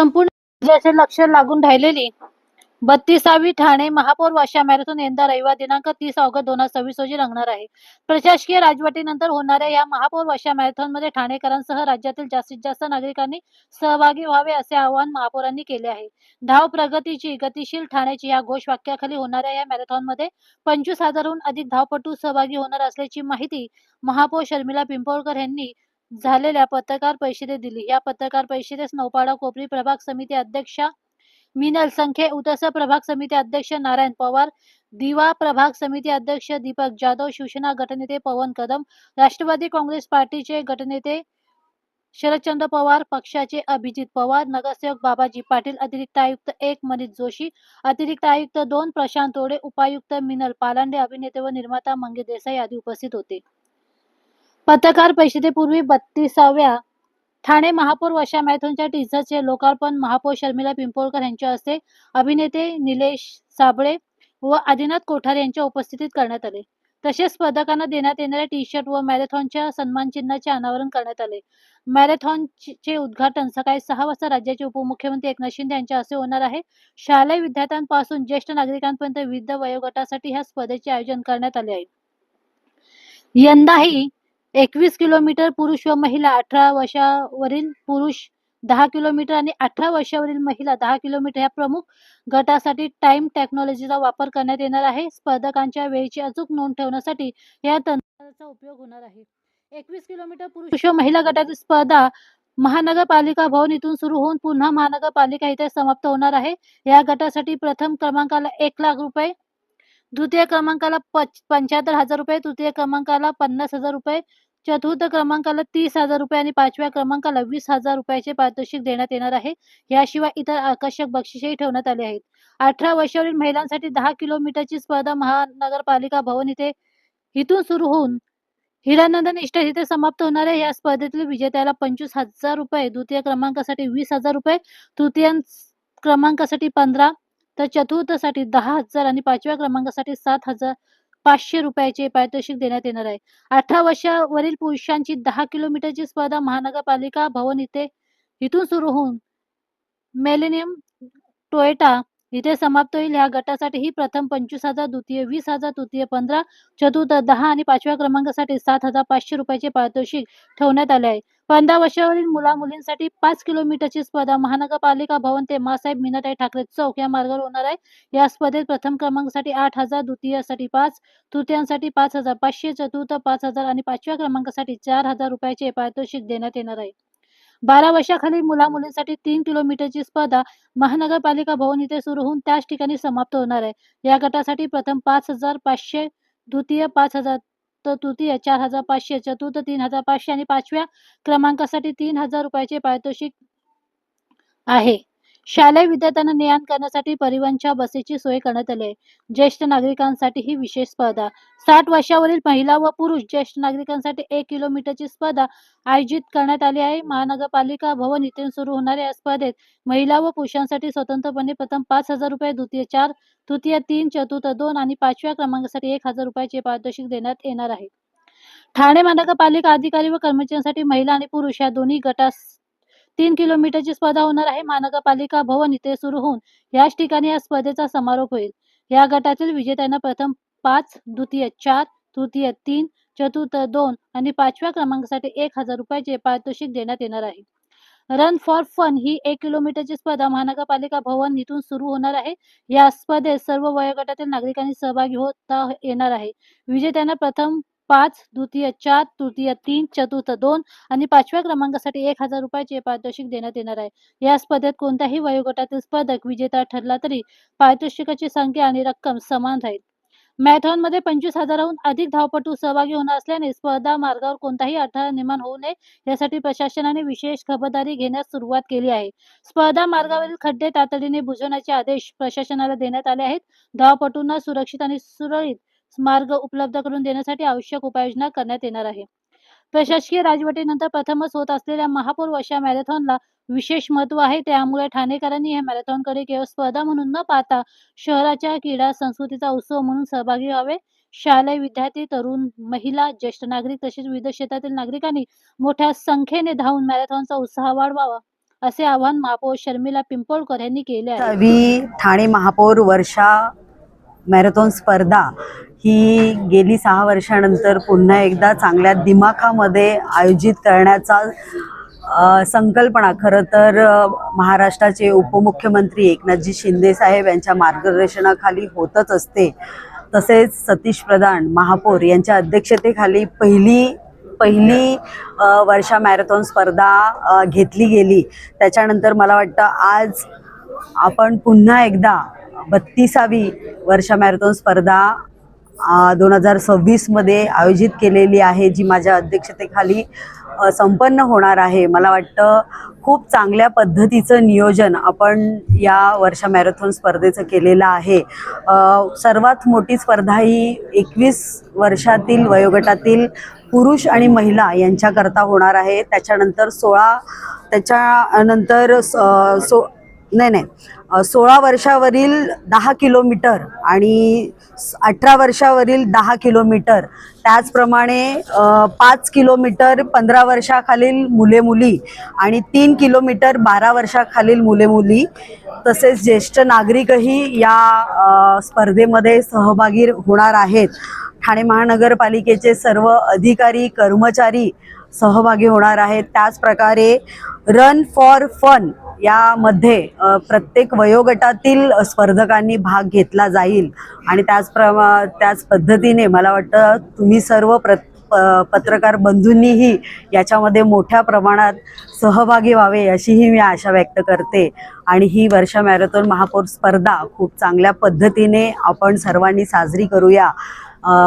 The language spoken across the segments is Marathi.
संपूर्ण जिल्ह्याचे लक्ष लागून राहिलेली 32वी ठाणे महापौर वर्षा मॅरेथॉन यंदा रविवार दिनांक 30 ऑगस्ट 2026 रोजी रंगणार आहे. प्रशासकीय राजवटीनंतर होणाऱ्या या महापौर वर्षा मॅरेथॉनमध्ये ठाणेकरांसह राज्यातील जास्तीत जास्त नागरिकांनी सहभागी व्हावे असे आवाहन महापौरांनी केले आहे. धाव प्रगतीची गतिशील ठाण्याची या घोषवाक्याखाली होणाऱ्या या मॅरेथॉनमध्ये 25,000हून अधिक धावपटू सहभागी होणार असल्याची माहिती महापौर शर्मिला पिंपळकर यांनी झालेल्या पत्रकार परिषदेत दिली. या पत्रकार परिषदेस नौपाडा कोपरी प्रभाग समिती अध्यक्षा मिनल संखे, उतरसा प्रभाग समिती अध्यक्ष नारायण पवार, दिवा प्रभाग समिती अध्यक्ष दीपक जाधव, शिवसेना गटनेते पवन कदम, राष्ट्रवादी काँग्रेस पार्टीचे गटनेते शरदचंद्र पवार, पक्षाचे अभिजित पवार, नगरसेवक बाबाजी पाटील, अतिरिक्त आयुक्त 1 मनीष जोशी, अतिरिक्त आयुक्त 2 प्रशांत तोडे, उपायुक्त मिनल पालांडे, अभिनेते व निर्माता मंगे देसाई आदी उपस्थित होते. पत्रकार परिषदेपूर्वी 32व्या ठाणे महापौर वर्षा मॅरेथॉनच्या टीझरचे लोकार्पण महापौर शर्मिला पिंपळकर यांच्या हस्ते अभिनेते निलेश साबळे व आदिनाथ कोठारे यांच्या उपस्थितीत करण्यात आले. तसेच स्पर्धकांना देण्यात येणाऱ्या टी शर्ट व मॅरेथॉनच्या सन्मानचिन्हाचे अनावरण करण्यात आले. मॅरेथॉनचे उद्घाटन सकाळी 6 वाजता राज्याचे उपमुख्यमंत्री एकनाथ शिंदे यांच्या हस्ते होणार आहे. शालेय विद्यार्थ्यांपासून ज्येष्ठ नागरिकांपर्यंत विविध वयोगटासाठी ह्या स्पर्धेचे आयोजन करण्यात आले आहे. यंदाही 21 किलोमीटर पुरुष व महिला, 18 वर्षावरील पुरुष 10 किलोमीटर आणि 18 वर्षावरील महिला 10 किलोमीटर या प्रमुख गटासाठी टाइम टेक्नॉलॉजीचा वापर करण्यात येणार आहे. स्पर्धकांच्या वेळेची अचूक नोंद ठेवण्यासाठी या तंत्रज्ञानाचा उपयोग होणार आहे. 21 किलोमीटर पुरुष व महिला गटातील स्पर्धा महानगरपालिका भवन इथून सुरू होऊन पुन्हा महानगरपालिका इथे समाप्त होणार आहे. या गटासाठी प्रथम क्रमांकाला 1 लाख रुपये, द्वितीय क्रमांकाला 75,000 रुपये, तृतीय क्रमांकाला 50,000 रुपये, चतुर्थ क्रमांकाला 30,000 रुपये आणि 5व्या क्रमांकाला 20,000 रुपयाचे पारितोषिक देण्यात येणार आहे. याशिवाय इतर आकर्षक बक्षिसेही ठेवण्यात आले आहेत. 18 वर्षावरील महिलांसाठी 10 किलोमीटरची स्पर्धा महानगरपालिका भवन इथून सुरू होऊन हिरानंदन इस्टेट इथे समाप्त होणार आहे. या स्पर्धेतील विजेत्याला 25,000 रुपये, द्वितीय क्रमांकासाठी 20,000 रुपये, तृतीय क्रमांकासाठी 15, तर चतुर्थसाठी 10,000 आणि 5व्या क्रमांकासाठी 7,500 रुपयाचे पारितोषिक देण्यात येणार आहे. 18 वर्षावरील पुरुषांची 10 किलोमीटरची स्पर्धा महानगरपालिका भवन इथून सुरू होऊन मिलेनियम टोयोटा इथे समाप्त होईल. या गटासाठी प्रथम 25,000, द्वितीय 20,000, तृतीय 15, चतुर्थ 10 आणि 5व्या क्रमांकासाठी 7,500 रुपयाचे पारितोषिक ठेवण्यात आले आहे. 15 वर्षावरील मुला-मुलींसाठी 5 किलोमीटरची स्पर्धा महानगरपालिका भवन ते मासाहेब मीनाताई ठाकरे चौक या मार्गावर होणार आहे. या स्पर्धेत प्रथम क्रमांकासाठी 8,000, द्वितीयसाठी 5, तृतीयांसाठी 5,500, चतुर्थ 5,000 आणि 5व्या क्रमांकासाठी 4,000 रुपयाचे पारितोषिक देण्यात येणार आहे. 12 वर्षाखालील मुला-मुलींसाठी 3 किलोमीटरची स्पर्धा महानगरपालिका भवन इथे सुरू होऊन त्याच ठिकाणी समाप्त होणार आहे. या गटासाठी प्रथम 5,500, द्वितीय 5,000, तर तृतीय 4,500, चतुर्थ 3,500 आणि 5व्या क्रमांकासाठी 3,000 रुपयाचे पारितोषिक आहे. शालेय विद्यार्थ्यांना ने-आण करण्यासाठी परिवहनच्या बसेसची सोय करण्यात आली आहे. ज्येष्ठ नागरिकांसाठी ही विशेष स्पर्धा. 60 वर्षावरील महिला व पुरुष ज्येष्ठ नागरिकांसाठी 1 किलोमीटरची स्पर्धा आयोजित करण्यात आली आहे. महानगरपालिका भवन इथून सुरू होणाऱ्या या स्पर्धेत महिला व पुरुषांसाठी स्वतंत्रपणे प्रथम 5,000 रुपये, द्वितीय 4, तृतीय 3, चतुर्थ 2 आणि 5व्या क्रमांकासाठी 1,000 रुपयाचे पारितोषिक देण्यात येणार आहे. ठाणे महानगरपालिका अधिकारी व कर्मचाऱ्यांसाठी महिला आणि पुरुष या दोन्ही गटास 3 किलोमीटरची स्पर्धा होणार आहे. महानगरपालिका भवन इथे सुरू होऊन याच ठिकाणी या स्पर्धेचा समारोप होईल. या गटातील विजेत्यांना प्रथम 5, द्वितीय 4, तृतीय 3, चतुर्थ 2 आणि 5व्या क्रमांकासाठी 1,000 रुपयाचे पारितोषिक देण्यात येणार आहे. रन फॉर फन ही 1 किलोमीटरची स्पर्धा महानगरपालिका भवन इथून सुरू होणार आहे. या स्पर्धेत सर्व वयोगटातील नागरिकांनी सहभागी होता येणार आहे. विजेत्यांना प्रथम 5, द्वितीय 4, तृतीय 3, चतुर्थ 2 आणि 5व्या क्रमांकासाठी 1,000 रुपयाचे पारितोषिक देण्यात येणार आहे. या स्पर्धेत कोणत्याही वयोगटातील स्पर्धक विजेता ठरला तरी पारितोषिकाची संख्या आणि रक्कम समान राहील. मॅरेथॉनमध्ये 25,000हून अधिक धावपटू सहभागी होणार असल्याने स्पर्धा मार्गावर कोणताही अडथळा निर्माण होऊ नये यासाठी प्रशासनाने विशेष खबरदारी घेण्यास सुरुवात केली आहे. स्पर्धा मार्गावरील खड्डे तातडीने बुजवण्याचे आदेश प्रशासनाला देण्यात आले आहेत. धावपटूंना सुरक्षित आणि सुरळीत मार्ग उपलब्ध करून देण्यासाठी आवश्यक उपाययोजना करण्यात येणार आहे. प्रशासकीय राजवटीनंतर प्रथमच होत असलेल्या महापौर वर्षा मॅरेथॉनला विशेष महत्त्व आहे. त्यामुळे ठाणेकरांनी या मॅरेथॉनकडे केवळ स्पर्धा म्हणून न पाहता शहराच्या क्रीडा संस्कृतीचा उत्सव म्हणून सहभागी व्हावे. शालेय विद्यार्थी, तरुण, महिला, ज्येष्ठ नागरिक तसेच विविध क्षेत्रातील नागरिकांनी मोठ्या संख्येने धावून मॅरेथॉनचा उत्साह वाढवावा असे आवाहन महापौर शर्मिला पिंपळकर यांनी केले आहे. ठाणे महापौर वर्षा मॅरेथॉन स्पर्धा ही गेली 6 वर्षानंतर पुन्हा एकदा चांगल्या दिमाखामध्ये आयोजित करण्याचा संकल्पना खरं तर महाराष्ट्राचे उपमुख्यमंत्री एकनाथजी शिंदे साहेब यांच्या मार्गदर्शनाखाली होतच असते. तसेच सतीश प्रधान महापौर यांच्या अध्यक्षतेखाली पहिली वर्षा मॅरेथॉन स्पर्धा घेतली गेली. त्याच्यानंतर मला वाटतं आज आपण पुन्हा एकदा 32वी वर्षा मॅरेथॉन स्पर्धा 2026 मध्ये आयोजित केलेली आहे, जी माझ्या अध्यक्षतेखाली संपन्न होणार आहे. मला वाटतं खूप चांगल्या पद्धतीचं नियोजन आपण या वर्षा मॅरेथॉन स्पर्धेचं केलेलं आहे. सर्वात मोठी स्पर्धा ही 21 वर्षातील वयोगटातील पुरुष आणि महिला यांच्याकरता होणार आहे. त्याच्यानंतर 16 वर्षावरील 10 किलोमीटर आणि 18 वर्षावरील 10 किलोमीटर, त्याचप्रमाणे 5 किलोमीटर 15 वर्षाखालील मुले मुली आणि 3 किलोमीटर 12 वर्षाखालील मुले मुली, तसेच ज्येष्ठ नागरिकही या स्पर्धेमध्ये सहभागी होणार आहेत. ठाणे महानगरपालिकेचे सर्व अधिकारी कर्मचारी सहभागी होणार आहेत. त्याचप्रकारे रन फॉर फन यामध्ये प्रत्येक वयोगटातील स्पर्धकांनी भाग घेतला जाईल आणि त्याच पद्धतीने मला वाटतं तुम्ही सर्व पत्रकार बंधूंनीही याच्यामध्ये मोठ्या प्रमाणात सहभागी व्हावे अशीही मी आशा व्यक्त करते. आणि ही वर्षा मॅरेथॉन महापौर स्पर्धा खूप चांगल्या पद्धतीने आपण सर्वांनी साजरी करूया.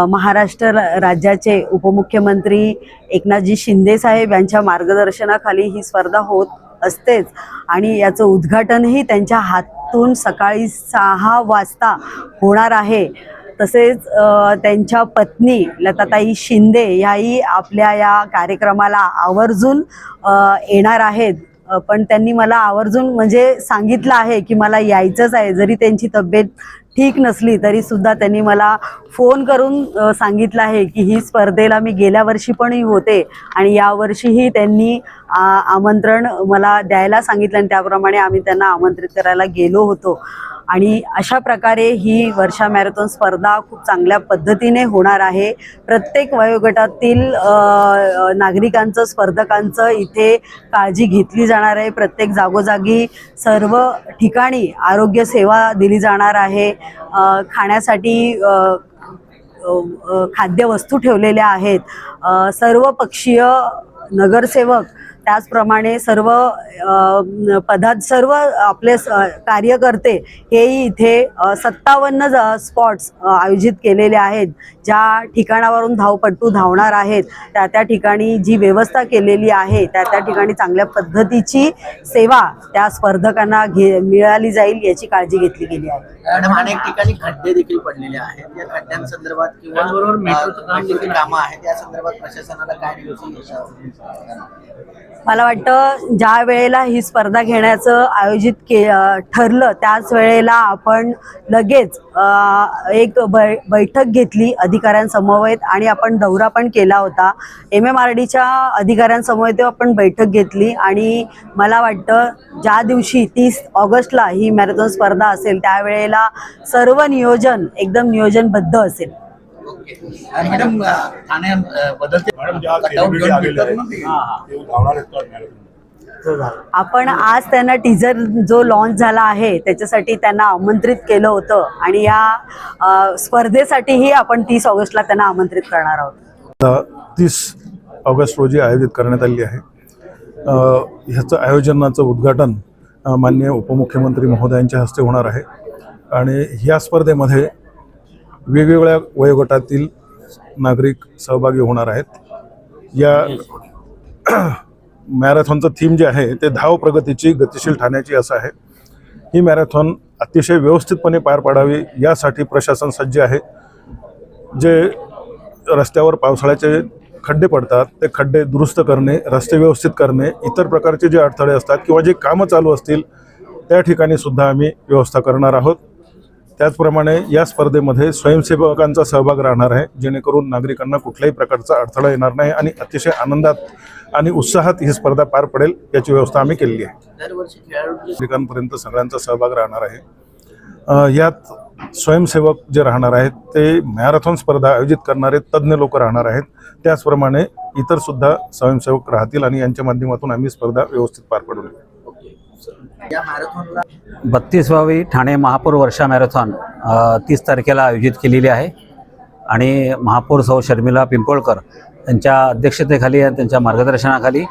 महाराष्ट्र राज्याचे उपमुख्यमंत्री एकनाथजी शिंदे साहेब यांच्या मार्गदर्शनाखाली ही स्पर्धा होत असतेच आणि याचं उद्घाटनही त्यांच्या हातून सकाळी 6 वाजता होणार आहे. तसेच त्यांच्या पत्नी लताताई शिंदे याही आपल्या या कार्यक्रमाला आवर्जून येणार आहेत. पण त्यांनी मला आवर्जून म्हणजे सांगितलं आहे की मला यायचंच आहे. जरी त्यांची तब्येत ठीक नसली तरी सुद्धा त्यांनी मला फोन करून सांगितलं आहे की ही स्पर्धेला मी गेल्या वर्षी पण होते आणि यावर्षीही त्यांनी आमंत्रण मला द्यायला सांगितलं आणि त्याप्रमाणे आम्ही त्यांना आमंत्रित करायला गेलो होतो. आणि अशा प्रकारे ही वर्षा मॅरेथॉन स्पर्धा खूप चांगल्या पद्धतीने होणार आहे. प्रत्येक वयोगटातील नागरिकांचं स्पर्धकांचं इथे काळजी घेतली जाणार आहे. प्रत्येक जागोजागी सर्व ठिकाणी आरोग्य सेवा दिली जाणार आहे. खाण्यासाठी खाद्यवस्तू ठेवलेल्या आहेत. सर्व पक्षीय नगरसेवक त्याचप्रमाणे सर्व आपले कार्यकर्ते हेही इथे 57 स्पॉट्स आयोजित केलेले आहेत. ज्या ठिकाणावरून धावपटू धावणार आहेत त्या ठिकाणी जी व्यवस्था केलेली आहे त्या ठिकाणी चांगल्या पद्धतीची सेवा त्या स्पर्धकांना मिळाली जाईल याची काळजी घेतली गेली आहे. मॅडम, अनेक ठिकाणी खड्डे देखील पडलेले आहेत. या खड्ड्यांसंदर्भात किंवा मेट्रोची कामं आहेत या संदर्भात प्रशासनाला काय मला वाटतं ज्या वेळेला ही स्पर्धा घेण्याचं आयोजित ठरलं त्याच वेळेला आपण लगेच एक बैठक घेतली अधिकाऱ्यांसमवेत आणि आपण दौरा पण केला होता. MMRDच्या अधिकाऱ्यांसमवेत आपण बैठक घेतली आणि मला वाटतं ज्या दिवशी 30 ऑगस्टला ही मॅरेथॉन स्पर्धा असेल त्यावेळेला सर्व नियोजन एकदम नियोजनबद्ध असेल. मॅडम, आपण आज त्यांना टीजर जो लॉन्च झाला आहे त्याच्यासाठी त्यांना आमंत्रित केलं होतं आणि या स्पर्धेसाठीही आपण 30 ऑगस्टला त्यांना आमंत्रित करणार आहोत. 30 ऑगस्ट रोजी आयोजित करण्यात आली आहे. ह्याचं आयोजनाचं उद्घाटन माननीय उपमुख्यमंत्री महोदयांच्या हस्ते होणार आहे आणि ह्या स्पर्धेमध्ये वेगवेगळ्या वयोगटातील नागरिक सहभागी होणार आहेत. या मॅरेथॉनचं थीम जे आहे ते धाव प्रगतीची गतिशील ठाण्याची असं आहे. ही मॅरेथॉन अतिशय व्यवस्थितपणे पार पाडावी यासाठी प्रशासन सज्ज आहे. जे रस्त्यावर पावसाळ्याचे खड्डे पडतात ते खड्डे दुरुस्त करणे, रस्ते व्यवस्थित करणे, इतर प्रकारचे जे अडथळे असतात किंवा जे कामं चालू असतील त्या ठिकाणी सुद्धा आम्ही व्यवस्था करणार आहोत. त्याचप्रमाणे या स्पर्धेमध्ये स्वयंसेवकांचा सहभाग राहणार आहे जेणेकरून नागरिकांना कुठल्याही प्रकारचा अडथळा येणार नाही आणि अतिशय आनंदात आणि उत्साहात ही स्पर्धा पार पडेल याची व्यवस्था आम्ही केलेली आहे. दरवर्षी खेळाडू नागरिकांपर्यंत सगळ्यांचा सहभाग राहणार आहे. यात स्वयंसेवक जे राहणार आहेत ते मॅरेथॉन स्पर्धा आयोजित करणारे तज्ज्ञ लोक राहणार आहेत. त्याचप्रमाणे इतर सुद्धा स्वयंसेवक राहतील आणि यांच्या माध्यमातून आम्ही स्पर्धा व्यवस्थित पार पडू. या मॅरेथॉनला 32वी ठाणे महापौर वर्षा मॅरेथॉन 30 तारखेला आयोजित केलेली आहे आणि महापौर सौ शर्मिला पिंपळकर यांच्या अध्यक्षतेखाली आणि त्यांच्या मार्गदर्शनाखाली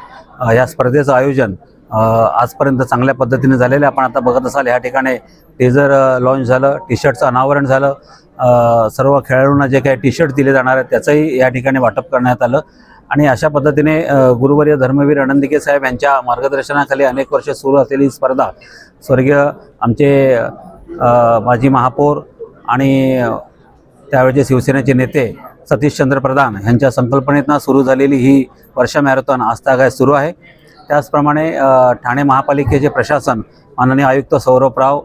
या स्पर्धेचं आयोजन आजपर्यंत चांगल्या पद्धतीने झालेलं आहे. आपण आता बघत असाल या ठिकाणी टीजर लॉन्च झालं, टी शर्टचं अनावरण झालं, सर्व खेळाडूंना जे काही टी शर्ट दिले जाणार आहेत त्याचंही या ठिकाणी वाटप करण्यात आलं आणि अशा पद्धतीने गुरुवर्य धर्मवीर आनंदिके साहेब यांच्या मार्गदर्शनाखाली अनेक वर्ष सुरू असलेली स्पर्धा स्वर्गीय आमचे माजी महापौर आणि त्यावेळचे शिवसेनेचे नेते सतीशचंद्र प्रधान यांच्या संकल्पनेतनं सुरू झालेली ही वर्षा मॅरेथॉन आजतागायत सुरू आहे. त्याचप्रमाणे ठाणे महापालिकेचे प्रशासन माननीय आयुक्त सौरभ राव,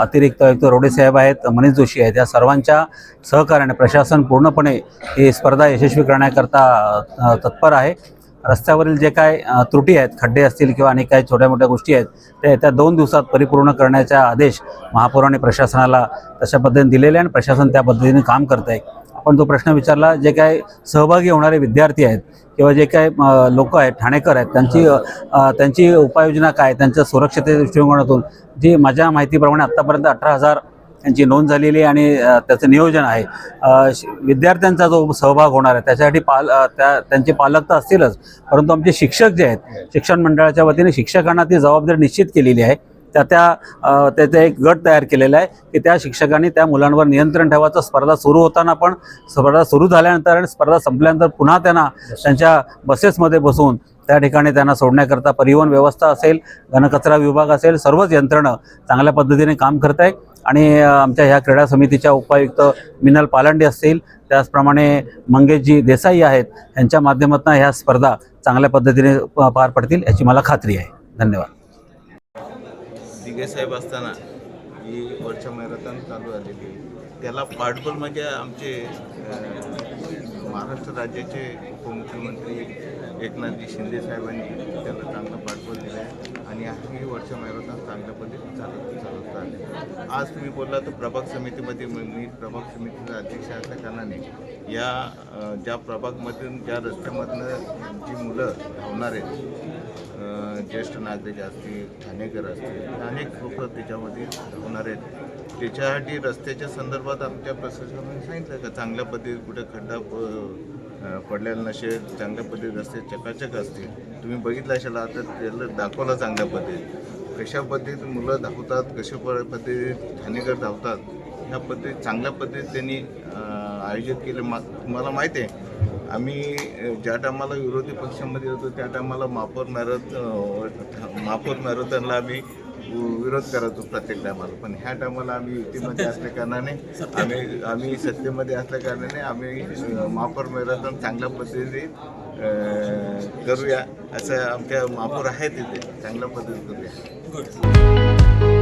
अतिरिक्त आयुक्त रोडे साहेब आहेत, मनीष जोशी आहेत, या सर्वांच्या सहकार्याने प्रशासन पूर्णपणे ही स्पर्धा यशस्वी करण्याकरता तत्पर आहे. रस्त्यावरील जे काय त्रुटी आहेत, खड्डे असतील किंवा अनेक काही छोट्या मोठ्या गोष्टी आहेत त्या येत्या 2 दिवसात परिपूर्ण करण्याचा आदेश महापौरांनी प्रशासनाला तशा पद्धतीने दिलेले आणि प्रशासन त्या पद्धतीने काम करत आहे. आपण जो प्रश्न विचारला, जे काय सहभागी होणारे विद्यार्थी आहेत किंवा जे काय लोक आहेत, ठाणेकर आहेत, त्यांची उपाययोजना काय, त्यांच्या सुरक्षिततेच्या दृष्टिकोनातून जी माझ्या माहितीप्रमाणे आत्तापर्यंत 18,000 यांची नोंद झालेली आहे आणि त्याचं नियोजन आहे. विद्यार्थ्यांचा जो सहभाग होणार आहे त्याच्यासाठी त्यांचे पालक तर असतीलच, परंतु आमचे शिक्षक जे आहेत, शिक्षण मंडळाच्या वतीने शिक्षकांना ती जबाबदारी निश्चित केलेली आहे. त्याचा एक गट तयार केलेला आहे की त्या शिक्षकांनी त्या मुलांवर नियंत्रण ठेवायचं. स्पर्धा सुरू होताना पण, स्पर्धा सुरू झाल्यानंतर आणि स्पर्धा संपल्यानंतर पुन्हा त्यांना त्यांच्या बसेसमध्ये बसून त्या ठिकाणी त्यांना सोडण्याकरता परिवहन व्यवस्था असेल, घनकचरा विभाग असेल, सर्वच यंत्रणा चांगल्या पद्धतीने काम करत आहे. आणि आमच्या ह्या क्रीडा समितीच्या उपायुक्त मिनल पालांडे असतील, त्याचप्रमाणे मंगेशजी देसाई आहेत, यांच्या माध्यमातून ह्या स्पर्धा चांगल्या पद्धतीने पार पडतील याची मला खात्री आहे. धन्यवाद. दिघे साहेब असताना ही वर्षा मॅरेथॉन चालू झालेली आहे. त्याला पाठबळ म्हणजे आमचे महाराष्ट्र राज्याचे उपमुख्यमंत्री एकनाथजी शिंदे साहेबांनी त्याला चांगलं पाठबळ दिलं आहे आणि ही वर्षा मॅरेथॉन चांगल्या पद्धतीने चालत आहे. आज तुम्ही बोलला तर प्रभाग समितीमध्ये मी प्रभाग समितीचा अध्यक्ष असल्या कारणाने या ज्या प्रभागमधून ज्या रस्त्यामधनं जी मुलं धावणार आहेत, ज्येष्ठ नागरिक असतील, ठाणेकर असतील, अनेक लोक त्याच्यामध्ये होणार आहेत. त्याच्यासाठी रस्त्याच्या संदर्भात आमच्या प्रशासनाने सांगितलं का चांगल्या पद्धतीत कुठे खड्डा पडलेला नसेल, चांगल्या पद्धतीत रस्ते चकाचक असतील. तुम्ही बघितलं असेल, आता त्याला दाखवलं चांगल्या पद्धतीत कशा पद्धतीत मुलं धावतात, कशा पद्धतीत ठाणेकर धावतात, ह्या पद्धतीत चांगल्या पद्धतीत त्यांनी आयोजित केले. तुम्हाला माहिती आहे, आम्ही ज्या टायमाला विरोधी पक्षामध्ये होतो त्या टायमाला महापौर मॅरेथॉनला आम्ही विरोध करायचो प्रत्येक टायमाला, पण ह्या टायमाला आम्ही युतीमध्ये असल्या कारणाने आम्ही सत्तेमध्ये असल्या कारणाने आम्ही महापौर मॅरेथॉन चांगल्या पद्धतीने करूया असं आमच्या महापौर आहे तिथे चांगल्या पद्धतीने करूया.